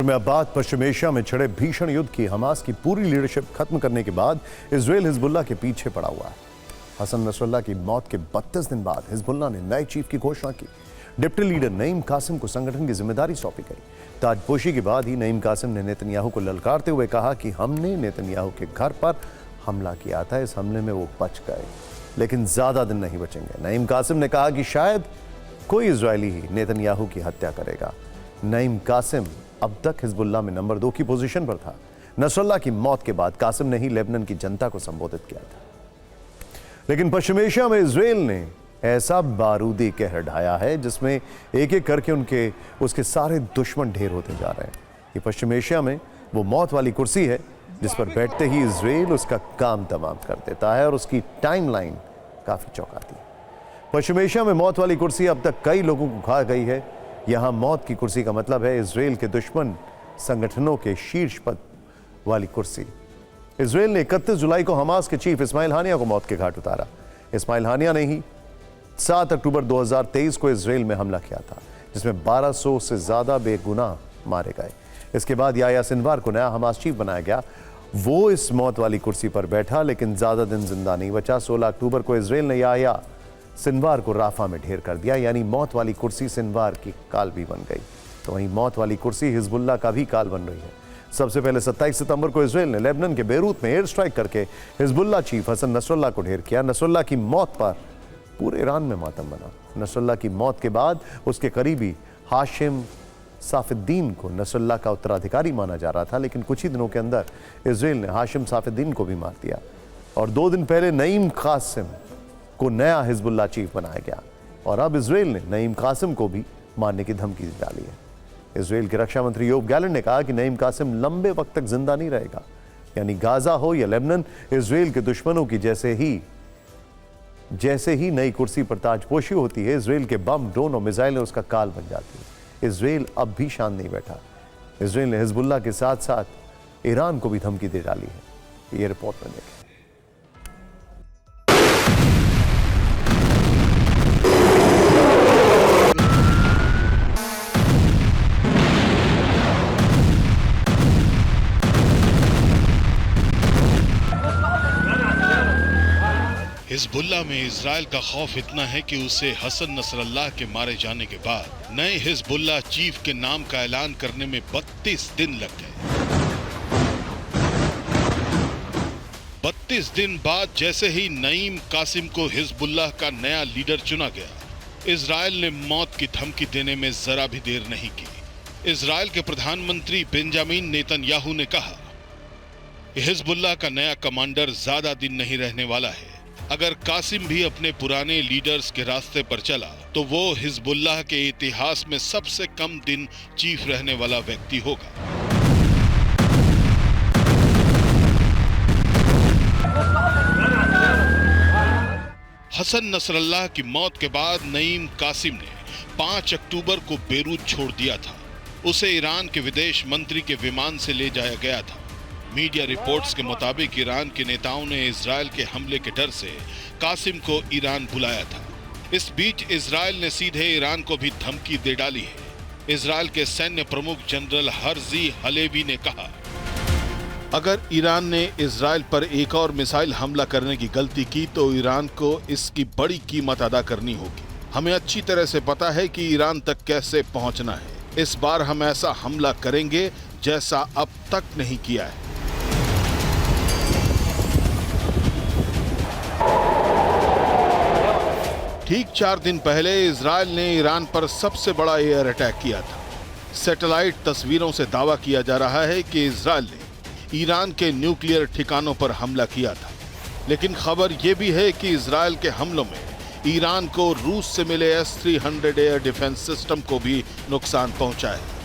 इस्लामाबाद पश्चिम Asia में छिड़े भीषण युद्ध की हमास की पूरी लीडरशिप खत्म करने के बाद इजराइल हिजबुल्लाह के पीछे पड़ा हुआ है। हसन नसरुल्लाह की मौत के 32 दिन बाद हिजबुल्लाह ने नए चीफ की घोषणा की। डिप्टी लीडर नईम कासिम को संगठन की जिम्मेदारी सौंपी गई। ताजपोशी के बाद ही नईम कासिम ने नेतन्याहू को ललकारते हुए कहा कि हमने नेतन्याहू के घर पर हमला किया था, इस हमले में वो बच गए, लेकिन ज्यादा दिन नहीं बचेंगे। नईम कासिम ने कहा कि शायद कोई इजरायली ही नेतन्याहू की हत्या करेगा। नईम कासिम अब तक हिजबुल्लाह में नंबर 2 की पोजीशन पर था। नसरुल्लाह की मौत के बाद कासिम ने ही लेबनान की जनता को संबोधित किया था। लेकिन पश्चिम एशिया में इजराइल ने ऐसा बारूदी कहर ढाया है जिसमें एक एक करके उसके सारे दुश्मन ढेर होते जा रहे हैं। ये पश्चिम एशिया में वो मौत वाली कुर्सी है जिस पर बैठते ही इजराइल उसका काम तमाम कर देता है और उसकी टाइमलाइन काफी चौंकाती है। पश्चिम एशिया में मौत वाली कुर्सी अब तक कई लोगों को खा गई है। यहां मौत की कुर्सी का मतलब है इजराइल के दुश्मन संगठनों के शीर्ष पद वाली कुर्सी। इजराइल ने 31 जुलाई को हमास के चीफ इस्माइल हानिया को मौत के घाट उतारा। इस्माइल हानिया ने ही 7 अक्टूबर 2023 को इजराइल में हमला किया था, जिसमें 1200 से ज्यादा बेगुनाह मारे गए। इसके बाद याह्या सिनवार को नया हमास चीफ बनाया गया। वो इस मौत वाली कुर्सी पर बैठा, लेकिन ज्यादा दिन जिंदा नहीं बचा। 16 अक्टूबर को इजराइल ने याह्या सिनवार को राफा में ढेर कर दिया, यानी मौत वाली कुर्सी सिनवार की काल भी बन गई। तो वहीं मौत वाली कुर्सी हिजबुल्लाह का भी काल बन रही है। सबसे पहले 27 सितंबर को इजराइल ने लेबनान के बेरूत में एयर स्ट्राइक करके हिजबुल्लाह चीफ हसन नसरुल्लाह को ढेर किया। नसरुल्लाह की मौत पर पूरे ईरान में मातम बना। नसरुल्लाह की मौत के बाद उसके करीबी हाशिम साफिद्दीन को नसरुल्लाह का उत्तराधिकारी माना जा रहा था, लेकिन कुछ ही दिनों के अंदर इजराइल ने हाशिम साफिद्दीन को भी मार दिया और 2 दिन पहले नईम कासिम को नया हिजबुल्लाह चीफ बनाया गया और अब इजराइल ने नईम कासिम को भी मारने की धमकी डाली है। इजराइल के रक्षा मंत्री योव गैलेंट ने कहा कि नईम कासिम लंबे वक्त तक जिंदा नहीं रहेगा, यानी गाजा हो या लेबनान, इजराइल के दुश्मनों की जैसे ही नई कुर्सी पर ताजपोशी होती है, इजराइल के बम, ड्रोन और मिसाइलें उसका काल बन जाती है। इजराइल अब भी शांत नहीं बैठा। इजराइल ने हिजबुल्लाह के साथ साथ ईरान को भी धमकी दे डाली है। ये रिपोर्ट में देखें। हिजबुल्लाह में इजराइल का खौफ इतना है कि उसे हसन नसरुल्लाह के मारे जाने के बाद नए हिजबुल्लाह चीफ के नाम का ऐलान करने में 32 दिन लग गए। 32 दिन बाद जैसे ही नईम कासिम को हिजबुल्लाह का नया लीडर चुना गया, इजराइल ने मौत की धमकी देने में जरा भी देर नहीं की। इजराइल के प्रधानमंत्री बेंजामिन नेतन्याहू ने कहा, हिजबुल्लाह का नया कमांडर ज्यादा दिन नहीं रहने वाला है। अगर कासिम भी अपने पुराने लीडर्स के रास्ते पर चला तो वो हिजबुल्लाह के इतिहास में सबसे कम दिन चीफ रहने वाला व्यक्ति होगा। हसन नसरुल्लाह की मौत के बाद नईम कासिम ने 5 अक्टूबर को बेरूत छोड़ दिया था। उसे ईरान के विदेश मंत्री के विमान से ले जाया गया था। मीडिया रिपोर्ट्स के मुताबिक ईरान के नेताओं ने इजराइल के हमले के डर से कासिम को ईरान बुलाया था। इस बीच इजराइल ने सीधे ईरान को भी धमकी दे डाली है। इजराइल के सैन्य प्रमुख जनरल हर्जी हलेवी ने कहा, अगर ईरान ने इजराइल पर एक और मिसाइल हमला करने की गलती की तो ईरान को इसकी बड़ी कीमत अदा करनी होगी। हमें अच्छी तरह से पता है कि ईरान तक कैसे पहुंचना है। इस बार हम ऐसा हमला करेंगे जैसा अब तक नहीं किया है। ठीक 4 दिन पहले इजराइल ने ईरान पर सबसे बड़ा एयर अटैक किया था। सैटेलाइट तस्वीरों से दावा किया जा रहा है कि इजराइल ने ईरान के न्यूक्लियर ठिकानों पर हमला किया था, लेकिन खबर यह भी है कि इजराइल के हमलों में ईरान को रूस से मिले S-300 एयर डिफेंस सिस्टम को भी नुकसान पहुंचा है।